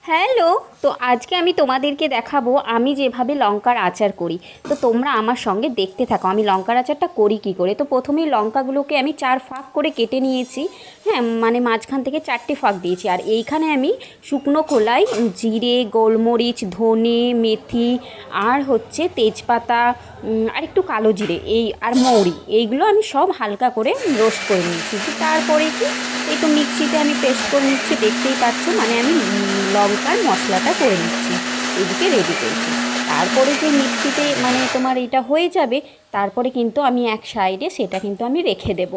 Hello. তো আজকে আমি তোমাদেরকে দেখাবো আমি যেভাবে লঙ্কার আচার করি। তো তোমরা আমার সঙ্গে দেখতে থাকো আমি লঙ্কার আচারটা করি কী করে। তো প্রথমেই লঙ্কাগুলোকে আমি 4 ফাঁক করে কেটে নিয়েছি। হ্যাঁ, মানে মাঝখান থেকে 4টে ফাঁক দিয়েছি। আর এইখানে আমি শুকনো খোলায় জিরে, গোলমরিচ, ধনে, মেথি আর হচ্ছে তেজপাতা, আর একটু কালো জিরে আর মৌরি, এইগুলো আমি সব হালকা করে রোস্ট করে নিয়েছি। তো তারপরে কি এই তো মিক্সিতে আমি পেস্ট করে নিচ্ছি, দেখতেই পাচ্ছ। মানে আমি লঙ্কার মশলাটা করে নিচ্ছি, এদিকে রেডি করছি। তারপরে যে মিক্সিতে মানে তোমার এটা হয়ে যাবে, তারপরে কিন্তু আমি এক সাইডে সেটা কিন্তু আমি রেখে দেব।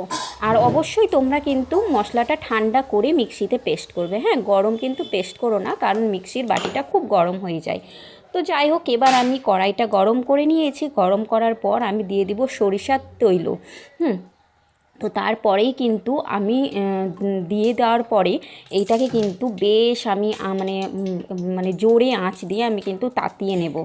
আর অবশ্যই তোমরা কিন্তু মশলাটা ঠান্ডা করে মিক্সিতে পেস্ট করবে। হ্যাঁ, গরম কিন্তু পেস্ট করো না, কারণ মিক্সির বাটিটা খুব গরম হয়ে যায়। তো যাই হোক, এবার আমি কড়াইটা গরম করে নিয়েছি। গরম করার পর আমি দিয়ে দিব সরিষার তৈল। তো তারপরেই কিন্তু আমি দিয়ে দেওয়ার পরে এইটাকে কিন্তু বেশ আমি মানে জোরে আঁচ দিয়ে আমি কিন্তু তাতিয়ে নেব।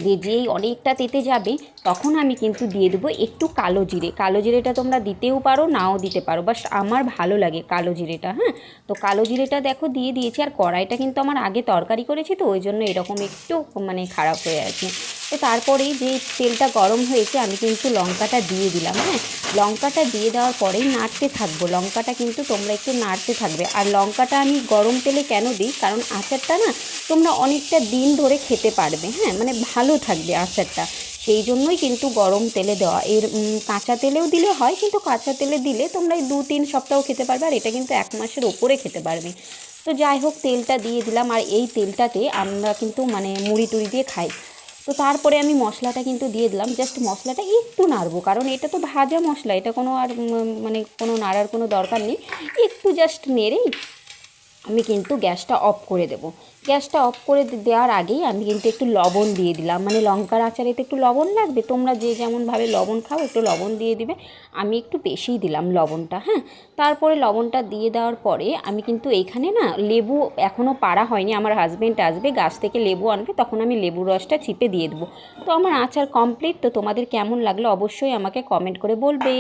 দিয়ে যেই অনেকটা তেতে যাবে, তখন আমি কিন্তু দিয়ে দেবো একটু কালো জিরে। কালো জিরেটা তোমরা দিতেও পারো, নাও দিতে পারো, বাস আমার ভালো লাগে কালো জিরেটা। হ্যাঁ, তো কালো জিরেটা দেখো দিয়ে দিয়েছি। আর কড়াইটা কিন্তু আমার আগে তরকারি করেছি, তো ওই জন্য এরকম একটু মানে খারাপ হয়ে আছে। তো তারপরেই যে তেলটা গরম হয়েছে, আমি কিন্তু লঙ্কাটা দিয়ে দিলাম। হ্যাঁ, লঙ্কাটা দিয়ে দেওয়ার পরেই নাড়তে থাকবো। লঙ্কাটা কিন্তু তোমরা একটু নাড়তে থাকবে। আর লঙ্কাটা আমি গরম তেলে কেন দিই, কারণ আচারটা না তোমরা অনেকটা দিন ধরে খেতে পারবে। হ্যাঁ, মানে ভালো থাকবে আচারটা, সেই জন্যই কিন্তু গরম তেলে দেওয়া। কাঁচা তেলেও দিলে হয়, কিন্তু কাঁচা তেলে দিলে তোমরা এই 2-3 সপ্তাহ খেতে পারবে, আর এটা কিন্তু 1 মাসের ওপরে খেতে পারবে। তো যাই হোক, তেলটা দিয়ে দিলাম। আর এই তেলটাতে আমরা কিন্তু মানে মুড়ি টুড়ি দিয়ে খাই। তো তারপরে আমি মশলাটা কিন্তু দিয়ে দিলাম। জাস্ট মশলাটা একটু নাড়বো, কারণ এটা তো ভাজা মশলা, এটা কোনো আর মানে কোনো নাড়ার কোনো দরকার নেই। একটু জাস্ট নেড়েই আমি কিন্তু গ্যাসটা অফ করে দেব। গ্যাসটা অফ করে দেওয়ার আগেই আমি কিন্তু একটু লবণ দিয়ে দিলাম। মানে লঙ্কার আচারে তো একটু লবণ লাগবে, তোমরা যে যেমনভাবে লবণ খাও একটু লবণ দিয়ে দিবে। আমি একটু বেশিই দিলাম লবণটা। হ্যাঁ, তারপরে লবণটা দিয়ে দেওয়ার পরে আমি কিন্তু এইখানে না লেবু এখনও পাড়া হয়নি, আমার হাজব্যান্ড আসবে গাছ থেকে লেবু আনবে, তখন আমি লেবুর রসটা চিপে দিয়ে দেবো। তো আমার আচার কমপ্লিট। তো তোমাদের কেমন লাগলো অবশ্যই আমাকে কমেন্ট করে বলবে।